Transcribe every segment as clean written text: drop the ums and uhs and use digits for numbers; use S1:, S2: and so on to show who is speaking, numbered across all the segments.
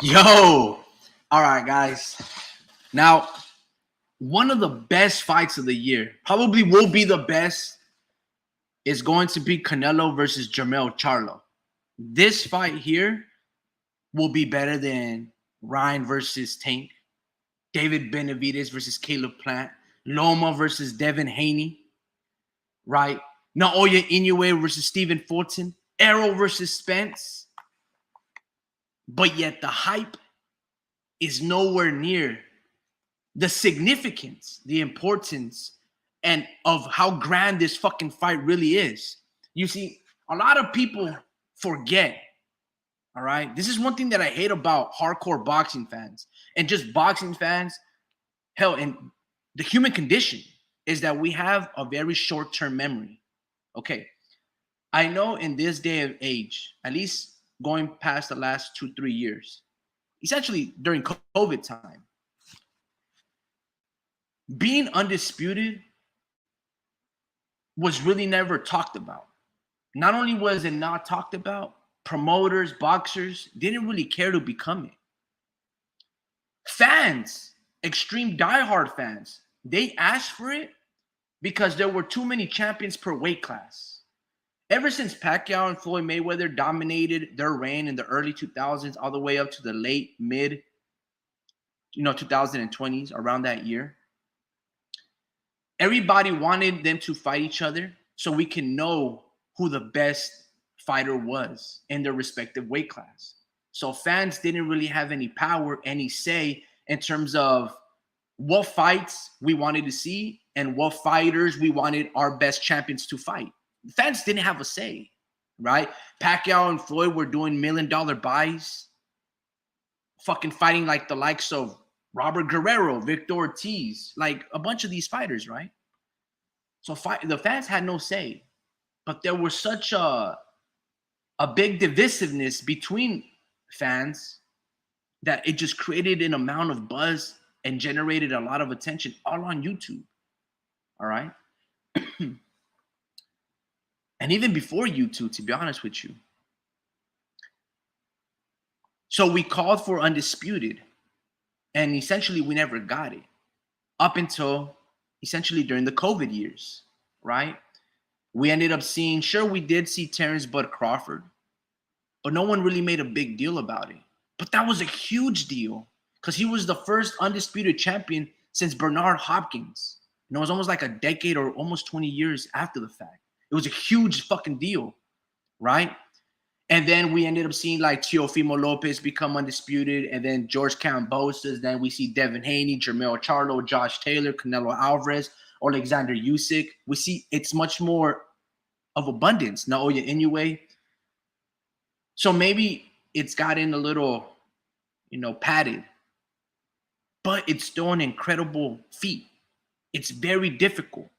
S1: Yo, all right, guys. Now, one of the best fights of the year, probably will be the best, is going to be Canelo versus Jermell Charlo. This fight here will be better than Ryan versus Tank, David Benavidez versus Caleb Plant, Loma versus Devin Haney, right? Naoya Inoue versus Stephen Fulton, Errol versus Spence. But yet the hype is nowhere near the significance, the importance, and of how grand this fucking fight really is. You see, a lot of people forget, all right? This is one thing that I hate about hardcore boxing fans and just boxing fans. Hell, and the human condition is that we have a very short-term memory. Okay, I know in this day of age, at least going past the last 2-3 years, essentially during COVID time, being undisputed was really never talked about. Not only was it not talked about, promoters, boxers didn't really care to become it. Fans, extreme diehard fans, they asked for it because there were too many champions per weight class. Ever since Pacquiao and Floyd Mayweather dominated their reign in the early 2000s all the way up to the late, mid, 2020s, around that year, everybody wanted them to fight each other so we can know who the best fighter was in their respective weight class. So fans didn't really have any power, any say in terms of what fights we wanted to see and what fighters we wanted our best champions to fight. Fans didn't have a say, right? Pacquiao and Floyd were doing $1 million buys, fucking fighting like the likes of Robert Guerrero, Victor Ortiz, like a bunch of these fighters, right? So the fans had no say, but there was such a big divisiveness between fans that it just created an amount of buzz and generated a lot of attention all on YouTube, all right? And even before YouTube, to be honest with you. So we called for Undisputed, and essentially we never got it up until essentially during the COVID years, right? We ended up seeing, sure, we did see Terrence Bud Crawford, but no one really made a big deal about it. But that was a huge deal because he was the first undisputed champion since Bernard Hopkins. And it was almost like a decade or almost 20 years after the fact. It was a huge fucking deal, right? And then we ended up seeing like Teofimo Lopez become undisputed, and then George Kambosos. Then we see Devin Haney, Jermell Charlo, Josh Taylor, Canelo Alvarez, Alexander Usyk. We see it's much more of abundance. Naoya Inoue. So maybe it's gotten a little, padded, but it's still an incredible feat. It's very difficult,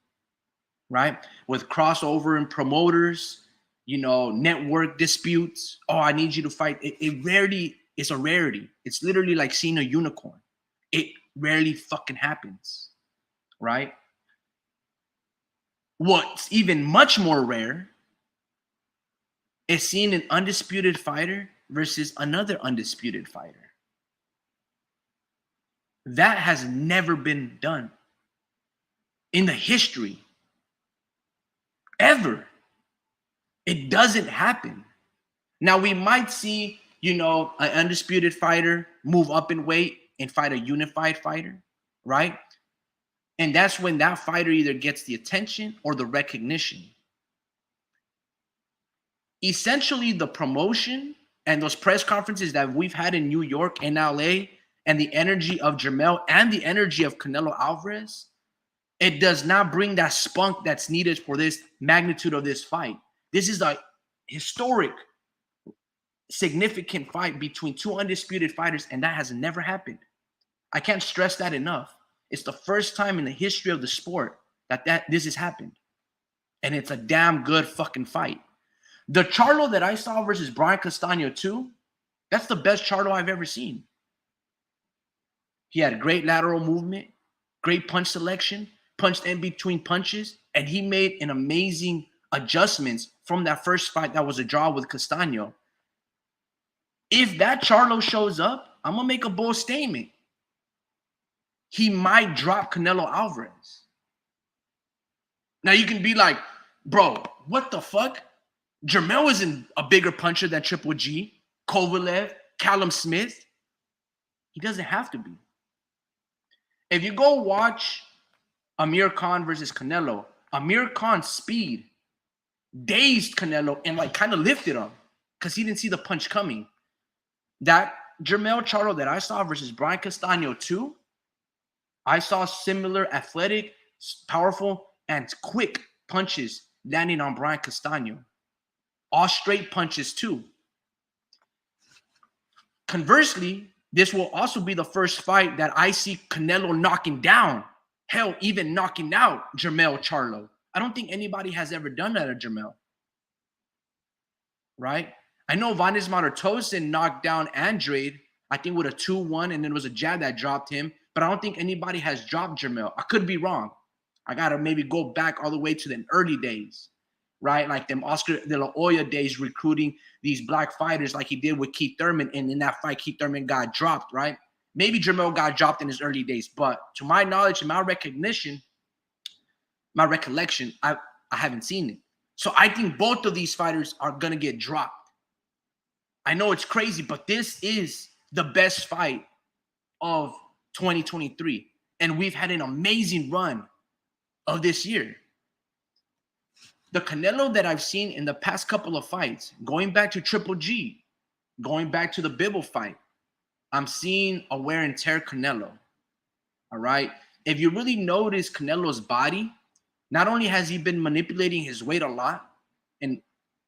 S1: right? With crossover and promoters, network disputes. Oh, I need you to fight. It's a rarity. It's literally like seeing a unicorn. It rarely fucking happens, right? What's even much more rare is seeing an undisputed fighter versus another undisputed fighter. That has never been done in the history ever. It doesn't happen. Now we might see, an undisputed fighter move up in weight and fight a unified fighter, right? And that's when that fighter either gets the attention or the recognition. Essentially, the promotion and those press conferences that we've had in New York and LA, and the energy of Jermell and the energy of Canelo Alvarez, it does not bring that spunk that's needed for this magnitude of this fight. This is a historic, significant fight between two undisputed fighters, and that has never happened. I can't stress that enough. It's the first time in the history of the sport that this has happened. And it's a damn good fucking fight. The Charlo that I saw versus Brian Castano too, that's the best Charlo I've ever seen. He had great lateral movement, great punch selection, punched in between punches, and he made an amazing adjustments from that first fight that was a draw with Castano. If that Charlo shows up I'm gonna make a bold statement. He might drop Canelo Alvarez. Now you can be like, bro, what the fuck? Jermell isn't a bigger puncher than Triple G, Kovalev, Callum Smith. He doesn't have to be. If you go watch Amir Khan versus Canelo, Amir Khan's speed dazed Canelo and like kind of lifted him because he didn't see the punch coming. That Jermell Charlo that I saw versus Brian Castano too, I saw similar athletic, powerful, and quick punches landing on Brian Castano. All straight punches too. Conversely, this will also be the first fight that I see Canelo knocking down, hell, even knocking out Jermell Charlo. I don't think anybody has ever done that at Jermell. Right? I know Vanes Martosin knocked down Andrade, I think with a 2-1, and then it was a jab that dropped him. But I don't think anybody has dropped Jermell. I could be wrong. I got to maybe go back all the way to the early days, right? Like them Oscar De La Hoya days recruiting these black fighters like he did with Keith Thurman. And in that fight, Keith Thurman got dropped, right? Maybe Jermell got dropped in his early days. But to my knowledge and my recollection, I haven't seen it. So I think both of these fighters are going to get dropped. I know it's crazy, but this is the best fight of 2023. And we've had an amazing run of this year. The Canelo that I've seen in the past couple of fights, going back to Triple G, going back to the Bibble fight, I'm seeing a wear and tear Canelo. All right. If you really notice Canelo's body, not only has he been manipulating his weight a lot and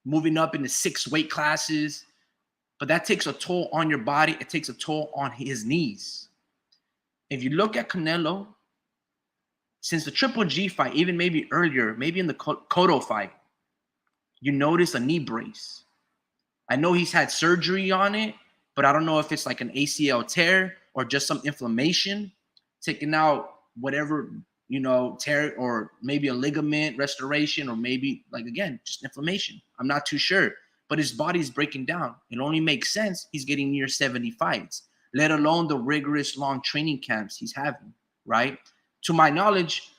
S1: moving up into 6 weight classes, but that takes a toll on your body. It takes a toll on his knees. If you look at Canelo, since the Triple G fight, even maybe earlier, maybe in the Cotto fight, you notice a knee brace. I know he's had surgery on it, but I don't know if it's like an ACL tear or just some inflammation, taking out whatever, tear, or maybe a ligament restoration, or maybe, like, again, just inflammation. I'm not too sure, but his body's breaking down. It only makes sense he's getting near 70 fights, let alone the rigorous long training camps he's having, right? To my knowledge,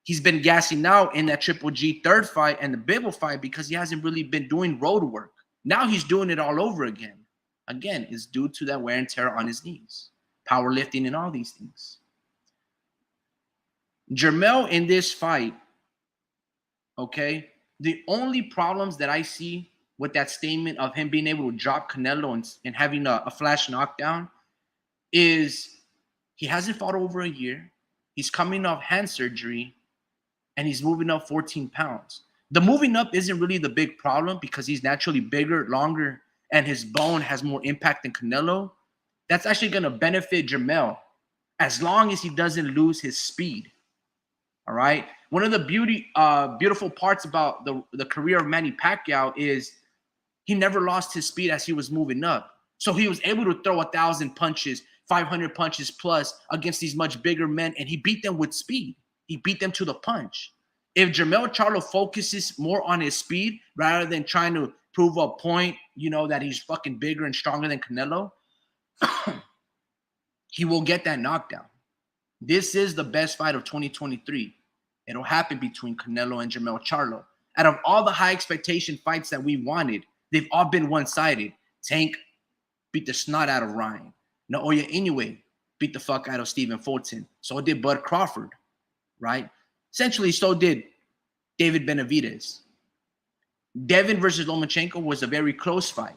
S1: he's been gassing out in that Triple G third fight and the Bibble fight because he hasn't really been doing road work. Now he's doing it all over again. Again, it's due to that wear and tear on his knees, powerlifting and all these things. Jermell in this fight, okay, the only problems that I see with that statement of him being able to drop Canelo and having a flash knockdown is he hasn't fought over a year. He's coming off hand surgery, and he's moving up 14 pounds. The moving up isn't really the big problem because he's naturally bigger, longer, and his bone has more impact than Canelo. That's actually going to benefit Jermell as long as he doesn't lose his speed. All right. One of the beautiful parts about the career of Manny Pacquiao is he never lost his speed as he was moving up. So he was able to throw 1,000 punches, 500 punches plus against these much bigger men, and he beat them with speed. He beat them to the punch. If Jermell Charlo focuses more on his speed rather than trying to prove a point, that he's fucking bigger and stronger than Canelo, he will get that knockdown. This is the best fight of 2023. It'll happen between Canelo and Jermell Charlo. Out of all the high expectation fights that we wanted, they've all been one-sided. Tank beat the snot out of Ryan. Naoya Inoue beat the fuck out of Stephen Fulton. So did Bud Crawford, right? Essentially, so did David Benavidez. Devin versus Lomachenko was a very close fight,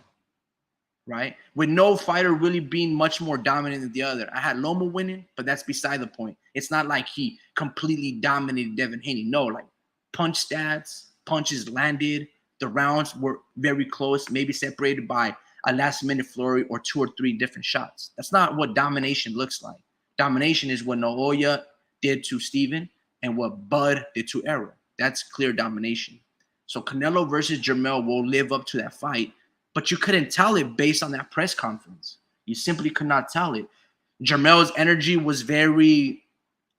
S1: right? With no fighter really being much more dominant than the other. I had Loma winning, but that's beside the point. It's not like he completely dominated Devin Haney. No, like punch stats, punches landed. The rounds were very close, maybe separated by a last-minute flurry or 2 or 3 different shots. That's not what domination looks like. Domination is what Naoya did to Steven and what Bud did to Errol. That's clear domination. So Canelo versus Jermell will live up to that fight, but you couldn't tell it based on that press conference. You simply could not tell it. Jermell's energy was very,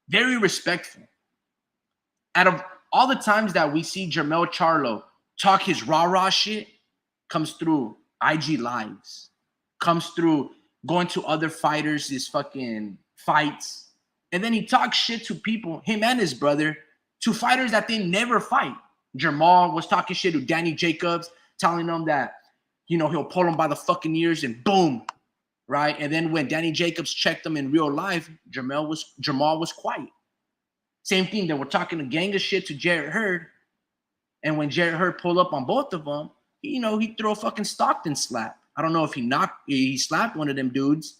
S1: very respectful. Out of all the times that we see Jermell Charlo talk his rah-rah shit, comes through IG Lives, comes through going to other fighters, his fucking fights. And then he talks shit to people, him and his brother, to fighters that they never fight. Jermell was talking shit to Danny Jacobs, telling them that, you know, he'll pull him by the fucking ears and boom, right? And then when Danny Jacobs checked him in real life, Jermell was quiet. Same thing, they were talking a gang of shit to Jarrett Hurd. And when Jarrett Hurd pulled up on both of them, you know, he threw a fucking Stockton slap. I don't know if he slapped one of them dudes,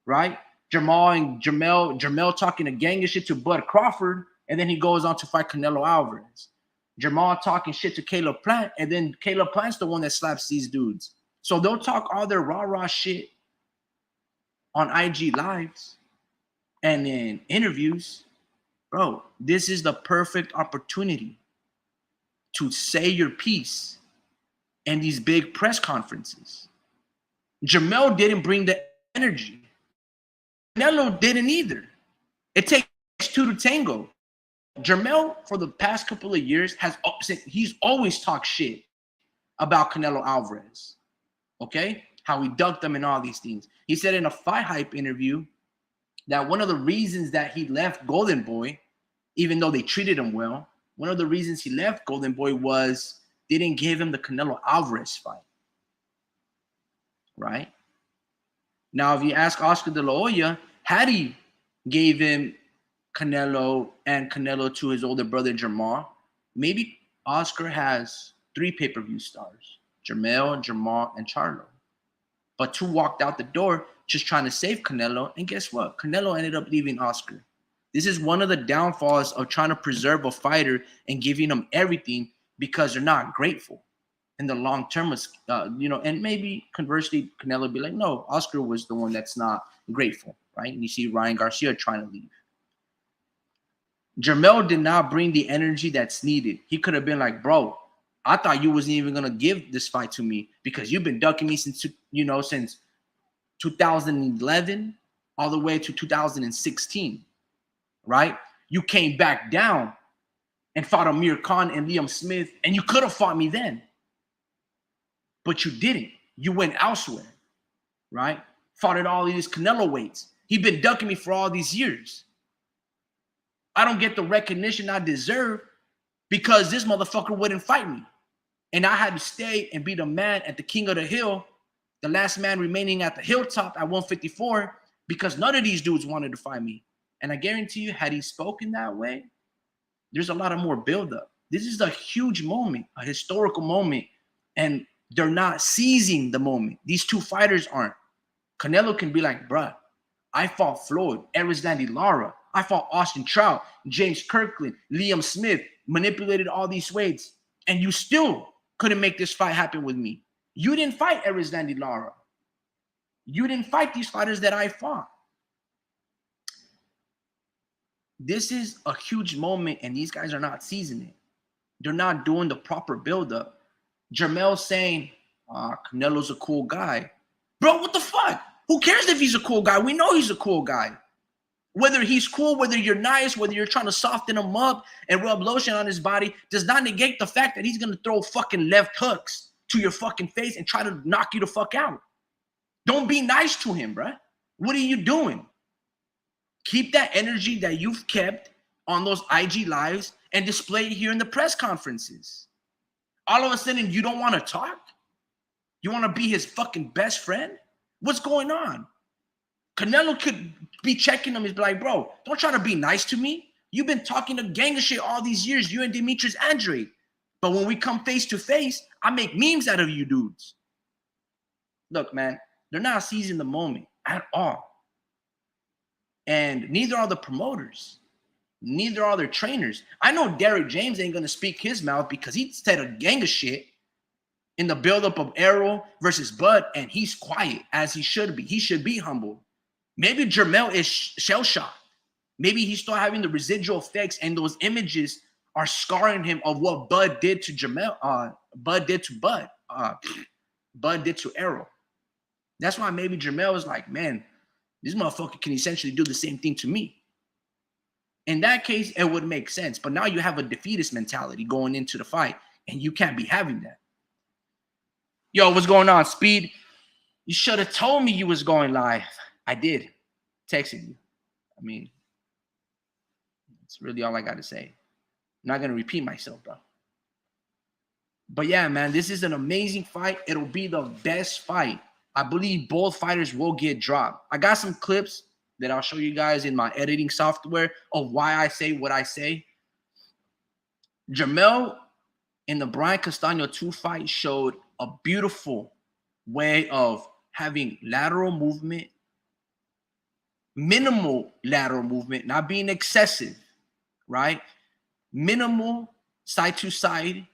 S1: right? Jermell talking a gang of shit to Bud Crawford, and then he goes on to fight Canelo Alvarez. Jermell talking shit to Caleb Plant, and then Caleb Plant's the one that slaps these dudes. So they'll talk all their rah-rah shit on IG Lives and in interviews. Bro, this is the perfect opportunity to say your piece in these big press conferences. Jermell didn't bring the energy. Canelo didn't either. It takes two to tango. Jermell, for the past couple of years, he's always talked shit about Canelo Alvarez. Okay? How he ducked him and all these things. He said in a Fight Hype interview that one of the reasons that he left Golden Boy, even though they treated him well, one of the reasons he left Golden Boy was they didn't give him the Canelo Alvarez fight. Right? Now, if you ask Oscar De La Hoya, had he gave him Canelo and Canelo to his older brother Jermell, maybe Oscar has 3 pay-per-view stars, Jermell, and Charlo. But 2 walked out the door just trying to save Canelo, and guess what? Canelo ended up leaving Oscar. This is one of the downfalls of trying to preserve a fighter and giving them everything because they're not grateful. In the long term, you know, and maybe conversely, Canelo would be like, no, Oscar was the one that's not grateful, right? And you see Ryan Garcia trying to leave. Jermell did not bring the energy that's needed. He could have been like, bro, I thought you wasn't even going to give this fight to me because you've been ducking me since 2011 all the way to 2016, right? You came back down and fought Amir Khan and Liam Smith, and you could have fought me then. But you didn't. You went elsewhere, right? Fought at all these Canelo weights. He's been ducking me for all these years. I don't get the recognition I deserve because this motherfucker wouldn't fight me. And I had to stay and be the man at the king of the hill, the last man remaining at the hilltop at 154 because none of these dudes wanted to fight me. And I guarantee you, had he spoken that way, there's a lot of more buildup. This is a huge moment, a historical moment, and they're not seizing the moment. These 2 fighters aren't. Canelo can be like, bruh, I fought Floyd, Erislandy Lara. I fought Austin Trout, James Kirkland, Liam Smith, manipulated all these weights, and you still couldn't make this fight happen with me. You didn't fight Erislandy Lara. You didn't fight these fighters that I fought. This is a huge moment, and these guys are not seizing it. They're not doing the proper buildup. Jermell saying, Canelo's a cool guy. Bro, what the fuck? Who cares if he's a cool guy? We know he's a cool guy. Whether he's cool, whether you're nice, whether you're trying to soften him up and rub lotion on his body does not negate the fact that he's going to throw fucking left hooks to your fucking face and try to knock you the fuck out. Don't be nice to him, bro. What are you doing? Keep that energy that you've kept on those IG lives and display it here in the press conferences. All of a sudden, you don't want to talk? You want to be his fucking best friend? What's going on? Canelo could be checking him. He's like, bro, don't try to be nice to me. You've been talking a gang of shit all these years, you and Demetrius Andrade. But when we come face to face, I make memes out of you dudes. Look, man, they're not seizing the moment at all. And neither are the promoters. Neither are their trainers. I know Derrick James ain't going to speak his mouth because he said a gang of shit in the buildup of Errol versus Bud, and he's quiet, as he should be. He should be humble. Maybe Jermell is shell-shocked. Maybe he's still having the residual effects, and those images are scarring him of what Bud did to Jermell. Bud did to Bud. Bud did to Errol. That's why maybe Jermell is like, man, this motherfucker can essentially do the same thing to me. In that case, it would make sense. But now you have a defeatist mentality going into the fight, and you can't be having that. Yo, what's going on, Speed? You should have told me you was going live. I did. Texted you. I mean, it's really all I got to say. I'm not going to repeat myself, bro. But yeah, man, this is an amazing fight. It'll be the best fight. I believe both fighters will get dropped. I got some clips that I'll show you guys in my editing software of why I say what I say. Jermell in the Brian Castaño 2 fight showed a beautiful way of having lateral movement, minimal lateral movement, not being excessive, right? Minimal side to side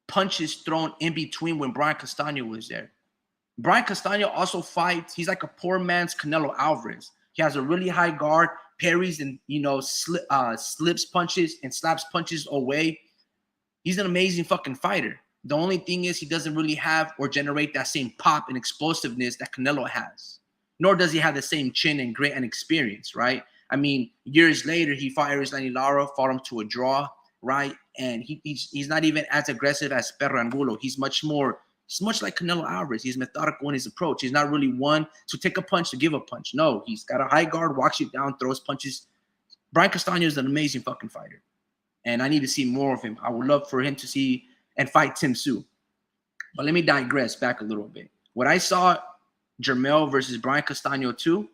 S1: punches thrown in between when Brian Castaño was there. Brian Castaño also fights. He's like a poor man's Canelo Alvarez. He has a really high guard, parries and, slips punches and slaps punches away. He's an amazing fucking fighter. The only thing is he doesn't really have or generate that same pop and explosiveness that Canelo has. Nor does he have the same chin and grit and experience, right? I mean, years later, he fought Erislandy Lara, fought him to a draw, right? And he's not even as aggressive as Perro Angulo. He's much like Canelo Alvarez. He's methodical in his approach. He's not really one to take a punch to give a punch. No, he's got a high guard, walks you down, throws punches. Brian Castaño is an amazing fucking fighter. And I need to see more of him. I would love for him to see and fight Tim Tszyu. But let me digress back a little bit. What I saw Jermell versus Brian Castaño 2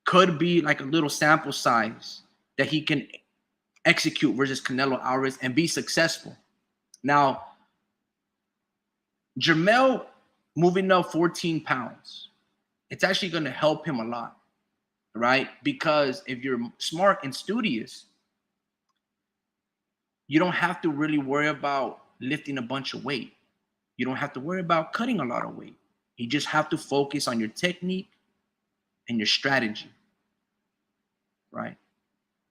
S1: could be like a little sample size that he can execute versus Canelo Alvarez and be successful. Now, Jermell moving up 14 pounds, it's actually going to help him a lot, right? Because if you're smart and studious, you don't have to really worry about lifting a bunch of weight. You don't have to worry about cutting a lot of weight. You just have to focus on your technique and your strategy, right?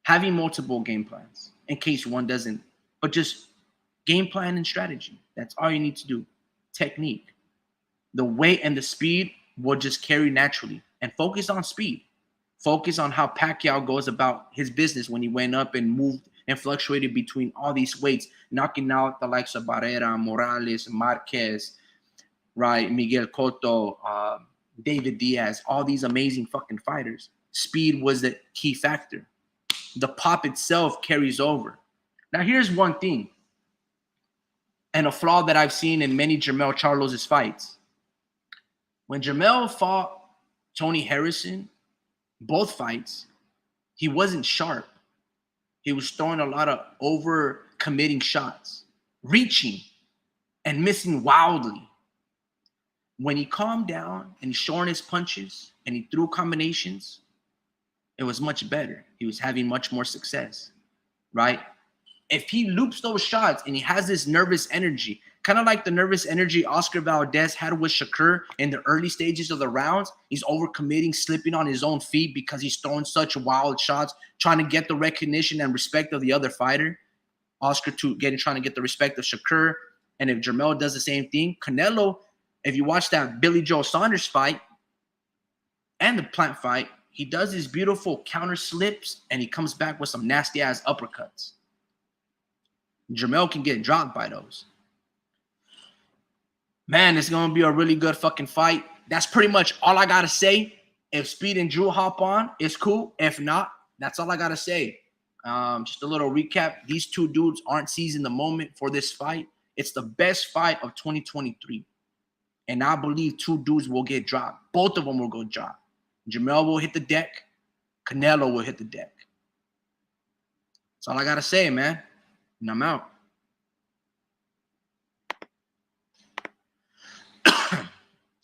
S1: Having multiple game plans in case one doesn't, but just game plan and strategy. That's all you need to do. Technique. The weight and the speed will just carry naturally. And focus on speed. Focus on how Pacquiao goes about his business when he went up and moved and fluctuated between all these weights, knocking out the likes of Barrera, Morales, Marquez, right, Miguel Cotto, David Diaz, all these amazing fucking fighters. Speed was the key factor. The pop itself carries over. Now, here's one thing, and a flaw that I've seen in many Jermell Charlo's fights. When Jermell fought Tony Harrison, both fights, he wasn't sharp. He was throwing a lot of over-committing shots, reaching and missing wildly. When he calmed down and he's showing his punches and he threw combinations, it was much better. He was having much more success, right? If he loops those shots and he has this nervous energy, kind of like the nervous energy Oscar Valdez had with Shakur in the early stages of the rounds, he's overcommitting, slipping on his own feet because he's throwing such wild shots, trying to get the recognition and respect of the other fighter. Oscar trying to get the respect of Shakur. And if Jermell does the same thing, Canelo, if you watch that Billy Joe Saunders fight and the Plant fight, he does these beautiful counter slips and he comes back with some nasty ass uppercuts. Jermell can get dropped by those. Man, it's going to be a really good fucking fight. That's pretty much all I got to say. If Speed and Drew hop on, it's cool. If not, that's all I got to say. Just a little recap. These two dudes aren't seizing the moment for this fight. It's the best fight of 2023. And I believe two dudes will get dropped. Both of them will go drop. Jermell will hit the deck. Canelo will hit the deck. That's all I got to say, man. And I'm out.